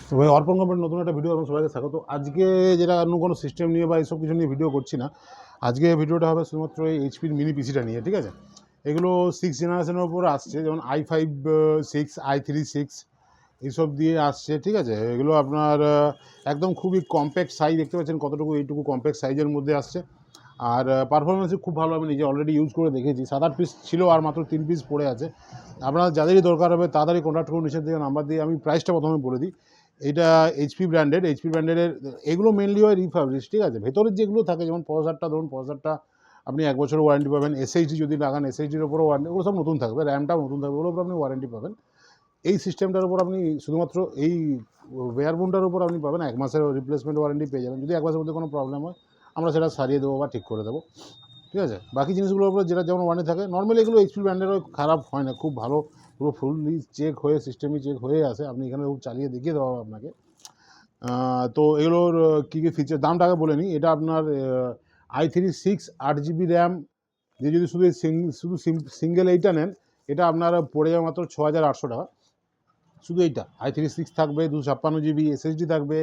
তো ভাই অর্পণ কোম্পানির নতুন একটা ভিডিও এবং সবাইকে স্বাগত। আজকে যেটা অন্য কোনো সিস্টেম নিয়ে বা এইসব কিছু নিয়ে ভিডিও করছি না। আজকে ভিডিওটা হবে শুধুমাত্র এই এইচপির মিনি পিসিটা নিয়ে, ঠিক আছে? এগুলো 6 জেনারেশনের উপর আসছে, যেমন i5 6, i3 6 এইসব দিয়ে আসছে, ঠিক আছে? এগুলো আপনার একদম খুবই কম্প্যাক্ট সাইজ, দেখতে পাচ্ছেন কতটুকু, এইটুকু কম্প্যাক্ট সাইজের মধ্যে আসছে। আর পারফরমেন্সে খুব ভালো, আমি নিজে অলরেডি ইউজ করে দেখেছি। 7-8 পিস ছিল আর মাত্র 3 পিস পড়ে আছে। আপনার যাদেরই দরকার হবে তাড়াতাড়ি কন্ট্যাক্ট করুন, নিচের দিকে নাম্বার দিয়ে। আমি প্রাইসটা প্রথমে বলে দিই। এটা এইচপি ব্র্যান্ডের এগুলো মেনলি হয় রিফার্বিশ, ঠিক আছে? ভেতরের যেগুলো থাকে, যেমন প্রসেসরটা ধরুন, প্রসেসরটা আপনি 1 বছরের ওয়ারেন্টি পাবেন। এসএইচডি যদি লাগান, এসএইচডির উপরও ওয়ারেন্টি, ওগুলো সব নতুন থাকবে। র্যামটাও নতুন থাকবে, ওগুলোর উপর আপনি ওয়ারেন্টি পাবেন। এই সিস্টেমটার উপর আপনি শুধুমাত্র এই বেয়ারবোনটার উপর আপনি পাবেন 1 মাসের রিপ্লেসমেন্ট ওয়ারেন্টি পেয়ে যাবেন। যদি 1 মাসের মধ্যে কোনো প্রবলেম হয়, আমরা সেটা সারিয়ে দেবো বা ঠিক করে দেবো, ঠিক আছে? বাকি জিনিসগুলোর উপরে যেটা যেমন ওয়ারেন্টি থাকে, নর্মালি এগুলো এইচপি ব্র্যান্ডেরও খারাপ হয় না, খুব ভালো, পুরো ফুললি চেক হয়ে, সিস্টেমই চেক হয়ে আসে। আপনি এখানে চালিয়ে দেখিয়ে দেওয়া হবে আপনাকে। তো এগুলোর কী কী ফিচার, দামটা আগে বলে নিই। এটা আপনার i3 6 8GB র্যাম দিয়ে যদি শুধু সিঙ্গেল এইটা নেন, এটা আপনার পড়ে যাবে মাত্র 6,800 টাকা। শুধু এইটা i3 6 থাকবে, 256GB এসএসডি থাকবে,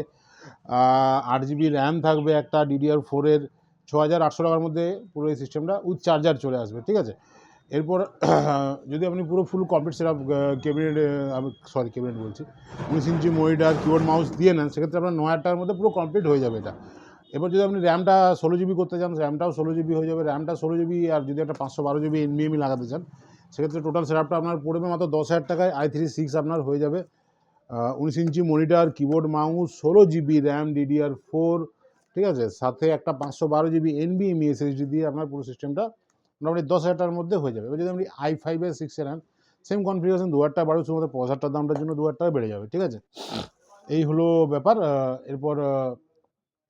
8GB র্যাম থাকবে, একটা DDR4-এর, 6,800 টাকার মধ্যে পুরো এই সিস্টেমটা উইথ চার্জার চলে আসবে, ঠিক আছে? এরপর যদি আপনি পুরো ফুল কমপ্লিট সেটআপ, ক্যাবিনেট বলছি, 19 ইঞ্চি মনিটর, কিবোর্ড মাউস দিয়ে নেন, সেক্ষেত্রে আপনার 9,000 টাকার মধ্যে পুরো কমপ্লিট হয়ে যাবে এটা। এবার যদি আপনি র্যামটা 16GB করতে চান, র্যামটাও 16GB হয়ে যাবে। র্যামটা 16GB, আর যদি একটা 512GB NVMe লাগাতে চান, সেক্ষেত্রে টোটাল সেটআপটা আপনার পড়বে মাত্র 10,000 টাকায়। i3 6 আপনার হয়ে যাবে 19 inch monitor, keyboard mouse, 16GB RAM, DDR4, ঠিক আছে? সাথে একটা 512GB NVMe SSD দিয়ে আপনার পুরো সিস্টেমটা মোটামুটি 10,000 টাকার মধ্যে হয়ে যাবে। এবার যদি আপনি i5 এর 6 এ নেন, সেম কনফিগারেশন, 2,000 টাকা বাড়বে, শুধুমাত্র প্রসেসরটার দামটার জন্য 2,000 টাকা বেড়ে যাবে, ঠিক আছে? এই হলো ব্যাপার। এরপর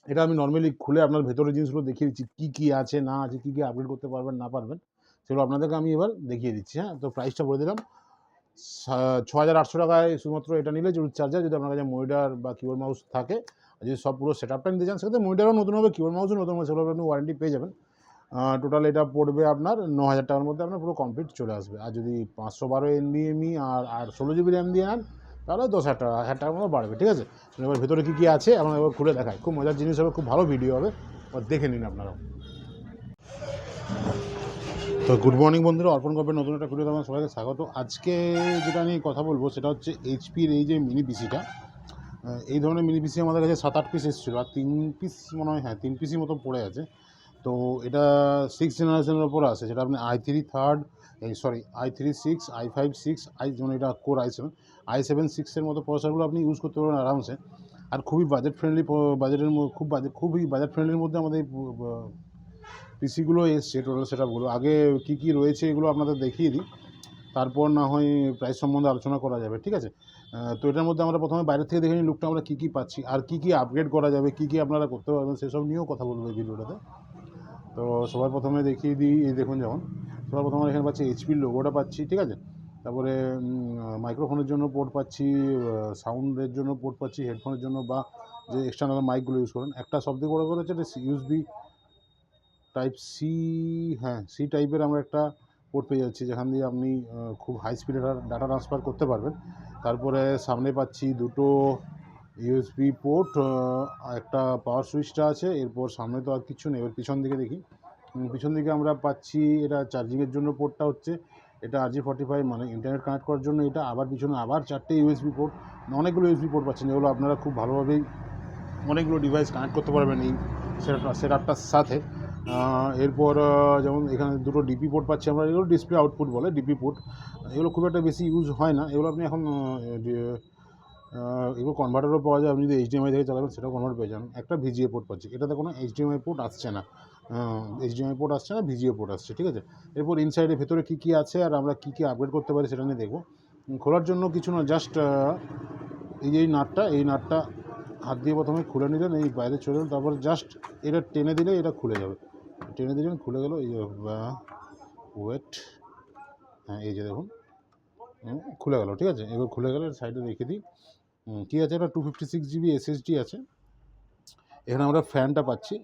এটা আমি নর্মালি খুলে আপনার ভেতরের জিনিসগুলো দেখিয়ে দিচ্ছি, কী কী আছে না আছে, কী কী আপগ্রেড করতে পারবেন না পারবেন, সেগুলো আপনাদেরকে আমি এবার দেখিয়ে দিচ্ছি। হ্যাঁ, তো প্রাইসটা বলে দিলাম। 6,800 টাকায় শুধুমাত্র এটা নিলে উইথ চার্জার। যদি আপনার কাছে মনিটর বা কিবোর্ড মাউস থাকে, আর যদি সব পুরো সেটআপটা নিতে চান, সেক্ষেত্রে মনিটরও নতুন হবে, কিবোর্ড মাউসও নতুন হবে, সেগুলো আপনি ওয়ারেন্টি পেয়ে যাবেন। টোটাল এটা পড়বে আপনার 9,000 টাকার মধ্যে আপনার পুরো কমপ্লিট চলে আসবে। আর যদি 512 NVMe আর 16GB র্যাম দিয়ে নেন, তাহলে 10,000 টাকা, 1,000 টাকার মতো বাড়বে, ঠিক আছে? এবার ভেতরে কী কী আছে আমরা এবার খুলে দেখাই। খুব মজার জিনিস হবে, খুব ভালো ভিডিও হবে, এবার দেখে নিন আপনারাও। তো গুড মর্নিং বন্ধুরা, অর্পণ কোম্পানির নতুন একটা ভিডিওতে আমার সবাইকে স্বাগত। আজকে যেটা নিয়ে কথা বলবো সেটা হচ্ছে এইচপির এই যে মিনি পিসিটা। এই ধরনের মিনি পিসি আমাদের কাছে 7-8 পিস এসেছিলো, আর 3 পিস মনে হয়, হ্যাঁ 3 পিসই মতো পড়ে আছে। তো এটা 6 জেনারেশনের ওপর আছে, সেটা আপনি i3 6, i5 6, যেমন এটা কোর i7 6-এর মতো প্রসেসরগুলো আপনি ইউজ করতে পারবেন আরামসে। আর খুবই বাজেট ফ্রেন্ডলি, খুবই বাজেট ফ্রেন্ডলির মধ্যে আমাদের পিসিগুলো এসছে, টোটাল সেটআপগুলো। আগে কী কী রয়েছে এগুলো আপনাদের দেখিয়ে দিই, তারপর না হয় প্রাইস সম্বন্ধে আলোচনা করা যাবে, ঠিক আছে? তো এটার মধ্যে আমরা প্রথমে বাইরে থেকে দেখে নিই লুকটা, আমরা কী কী পাচ্ছি আর কী কী আপগ্রেড করা যাবে, কী কী আপনারা করতে পারবেন, সেসব নিয়েও কথা বলবো এই ভিডিওটাতে। তো সবার প্রথমে দেখিয়ে দিই, এই দেখুন, যেমন সবার প্রথমে এখানে পাচ্ছি এইচপির লোগোটা পাচ্ছি, ঠিক আছে? তারপরে মাইক্রোফোনের জন্য পোর্ট পাচ্ছি, সাউন্ডের জন্য পোর্ট পাচ্ছি, হেডফোনের জন্য বা যে এক্সটার্নাল মাইকগুলো ইউজ করেন। একটা সবথেকে বড় করে হচ্ছে এটা ইউএসবি টাইপ সি, হ্যাঁ সি টাইপের আমরা একটা পোর্ট পেয়ে যাচ্ছি, যেখান দিয়ে আপনি খুব হাই স্পিডে ডাটা ট্রান্সফার করতে পারবেন। তারপরে সামনে পাচ্ছি দুটো ইউএসবি পোর্ট, একটা পাওয়ার সুইচটা আছে। এরপর সামনে তো আর কিছু নেই। এবার পিছন দিকে দেখি, পিছন দিকে আমরা পাচ্ছি এটা চার্জিংয়ের জন্য পোর্টটা হচ্ছে, এটা RJ45, মানে ইন্টারনেট কানেক্ট করার জন্য এটা। আবার পিছনে আবার 4টে ইউএসবি পোর্ট, অনেকগুলো ইউএসবি পোর্ট পাচ্ছেন, যেগুলো আপনারা খুব ভালোভাবেই অনেকগুলো ডিভাইস কানেক্ট করতে পারবেন এই সেটআপটার সাথে। এরপর যেমন এখানে দুটো ডিপি পোর্ট পাচ্ছি আমরা, এগুলো ডিসপ্লে আউটপুট বলে, ডিপি পোর্ট। এগুলো খুব একটা বেশি ইউজ হয় না, এগুলো আপনি এখন এগুলো কনভার্টারও পাওয়া যায়, আপনি যদি HDMI থেকে চালাবেন সেটাও কনভার্ট পেয়ে যান। একটা VGA পোর্ট পাচ্ছি, এটাতে কোনো HDMI পোর্ট আসছে না, VGA পোর্ট আসছে, ঠিক আছে? এরপর ইনসাইডে ভেতরে কী কী আছে আর আমরা কী কী আপগ্রেড করতে পারি সেটা নিয়ে দেখব। খোলার জন্য কিছু না, জাস্ট এই যে এই নাটটা হাত দিয়ে প্রথমে খুলে নিলেন, এই বাইরে চলে এলেন, তারপর জাস্ট এটা টেনে দিলে এটা খুলে যাবে, টেনে দিলেন খুলে গেল। এই যে ওয়েট, হ্যাঁ এই যে দেখুন খুলে গেল, ঠিক আছে? এবার খুলে গেলে সাইডে রেখে দিই। কী আছে, এটা 256GB SSD আছে। এখানে আমরা ফ্যানটা পাচ্ছি।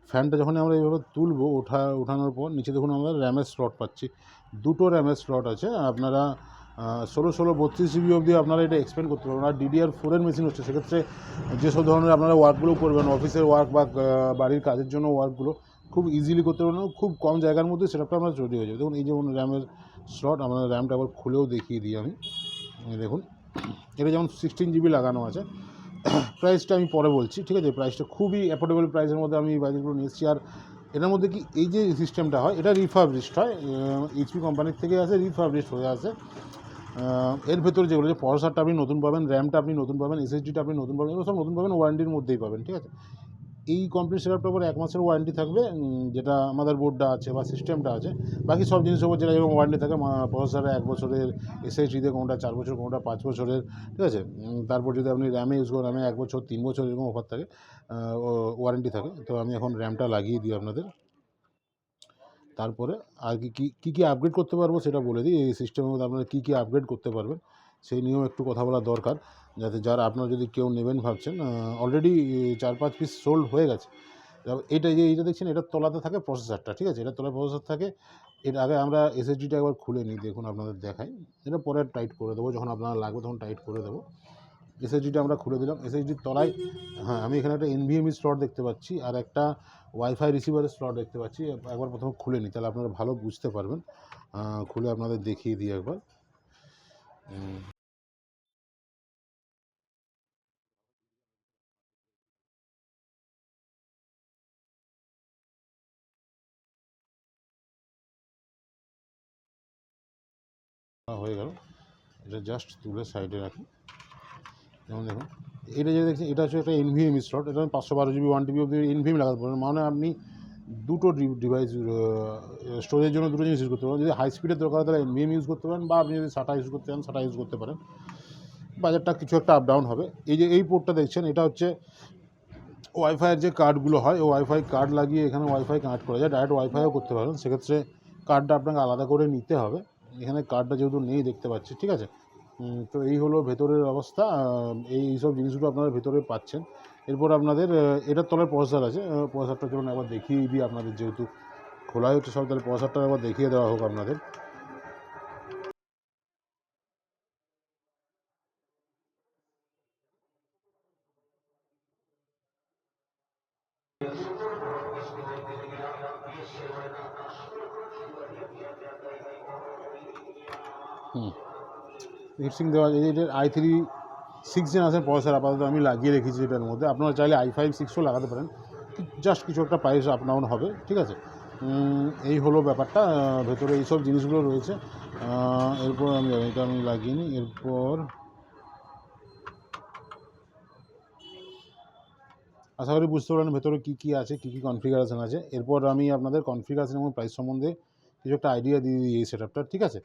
ফ্যানটা যখন আমরা এইভাবে তুলবো, ওঠানোর পর নিচে দেখুন আমরা র্যামের স্লট পাচ্ছি, দুটো র্যামের স্লট আছে। আপনারা 16 32 জিবি অবধি আপনারা এটা এক্সপেন্ড করতে পারবেন। আর DDR4 মেশিন হচ্ছে, সেক্ষেত্রে যেসব ধরনের আপনারা ওয়ার্কগুলো করবেন, অফিসের ওয়ার্ক বা বাড়ির কাজের জন্য ওয়ার্কগুলো খুব ইজিলি করতে পারবেন, খুব কম জায়গার মধ্যে সেটআপটা আপনার তৈরি হয়ে যাবে। দেখুন এই যেমন র্যামের স্লট, আপনার র্যামটা আবার খুলেও দেখিয়ে দিই আমি। দেখুন এটা যেমন 16 জিবি লাগানো আছে। প্রাইসটা আমি পরে বলছি, ঠিক আছে? প্রাইসটা খুবই অ্যাফোর্ডেবল প্রাইসের মধ্যে আমি এই বাজেটগুলো নিয়ে এসেছি। আর এটার মধ্যে কি এই যে সিস্টেমটা হয়, এটা রিফার্বিশড হয়, এইচপি কোম্পানির থেকে আসে, রিফার্বিশড হয়ে আসে। এর ভেতরে যেগুলো, যে প্রসেসরটা আপনি নতুন পাবেন, র্যামটা আপনি নতুন পাবেন, SSDটা আপনি নতুন পাবেন, এগুলো সব নতুন পাবেন, ওয়ারেন্টির মধ্যেই পাবেন, ঠিক আছে? এই কমপ্লিট সেটআপটার উপর 1 মাসের ওয়ারেন্টি থাকবে, যেটা আমাদের বোর্ডটা আছে বা সিস্টেমটা আছে। বাকি সব জিনিসের উপর যেটা যেরকম ওয়ারেন্টি থাকে, প্রসেসরে 1 বছরের, SSDতে কোনোটা 4 বছর, কোনোটা 5 বছরের, ঠিক আছে? তারপর যদি আপনি র্যামে ইউজ করেন, র্যামে 1 বছর, 3 বছর এরকম অফার থাকে, ওয়ারেন্টি থাকে। তো আমি এখন র্যামটা লাগিয়ে দিই আপনাদের। তারপরে আর কী আপগ্রেড করতে পারবো সেটা বলে দিই। এই সিস্টেমের মধ্যে আপনারা কী আপগ্রেড করতে পারবেন সেই নিয়েও একটু কথা বলা দরকার, যাতে যারা আপনারা যদি কেউ নেবেন ভাবছেন, অলরেডি 4-5 পিস সোল্ড হয়ে গেছে। এইটা দেখছেন, এটার তলাতে থাকে প্রসেসরটা, ঠিক আছে? এটার তলায় প্রসেসর থাকে। এর আগে আমরা SSDটা একবার খুলে নিই, দেখুন আপনাদের দেখাই। এটা পরে টাইট করে দেবো, যখন আপনারা লাগবে তখন টাইট করে দেবো। SSDটা আমরা খুলে দিলাম। SSDর তলায়, হ্যাঁ, আমি এখানে একটা NVMe স্লট দেখতে পাচ্ছি, আর একটা ওয়াইফাই রিসিভারের স্লট দেখতে পাচ্ছি। একবার প্রথমে খুলে নিই, তাহলে আপনারা ভালো বুঝতে পারবেন। খুলে আপনাদের দেখিয়ে দিই একবার। হয়ে গেল। এটা জাস্ট তুলে সাইডে রাখি। যেমন দেখুন, এটা যে দেখছেন, এটা হচ্ছে একটা NVMe স্লট। এটা 512 GB 1 TB অবধি NVMe লাগাতে পারবেন। মানে আপনি দুটো ডিভাইস, স্টোরেজের জন্য দুটো জিনিস ইউজ করতে পারেন। যদি হাই স্পিডের দরকার হয় তাহলে NVMe ইউজ করতে পারেন, বা আপনি যদি SATA ইউজ করতে চান SATA ইউজ করতে পারেন। বাজারটা কিছু একটা আপ ডাউন হবে। এই যে এই পোর্টটা দেখছেন, এটা হচ্ছে ওয়াইফাইয়ের যে কার্ডগুলো হয়, ওই ওয়াইফাই কার্ড লাগিয়ে এখানে ওয়াইফাই কানেক্ট করা যায়। ডাইরেক্ট ওয়াইফাইও করতে পারেন, সেক্ষেত্রে কার্ডটা আপনাকে আলাদা করে নিতে হবে। এখানে কার্ডটা যেহেতু নেই দেখতে পাচ্ছি, ঠিক আছে? তো এই হলো ভেতরের অবস্থা। এই সব জিনিসগুলো আপনারা ভেতরে পাচ্ছেন। এরপর আপনাদের এটার তলায় প্রসেসর আছে। প্রসেসরটা চলুন একবার দেখিয়ে দিই আপনাদের, যেহেতু খোলাই হচ্ছে সব, তাহলে প্রসেসরটা একবার দেখিয়ে দেওয়া হোক আপনাদের। হিটসিং দেওয়া, এটার i3 6 জেনারেশন প্রসেসর আপাতত আমি লাগিয়ে রেখেছি এটার মধ্যে। আপনারা চাইলে i5 6ও লাগাতে পারেন, জাস্ট কিছু একটা প্রাইস আপ ডাউন হবে, ঠিক আছে? এই হলো ব্যাপারটা। ভেতরে এইসব জিনিসগুলো রয়েছে। এরপর এটা আমি লাগিয়ে নিই। এরপর আশা করি বুঝতে পারলেন ভেতরে কী আছে, কী কনফিগারেশন আছে। এরপর আমি আপনাদের কনফিগারেশন এবং প্রাইস সম্বন্ধে কিছু একটা আইডিয়া দিয়ে দিই এই সেটআপটার, ঠিক আছে?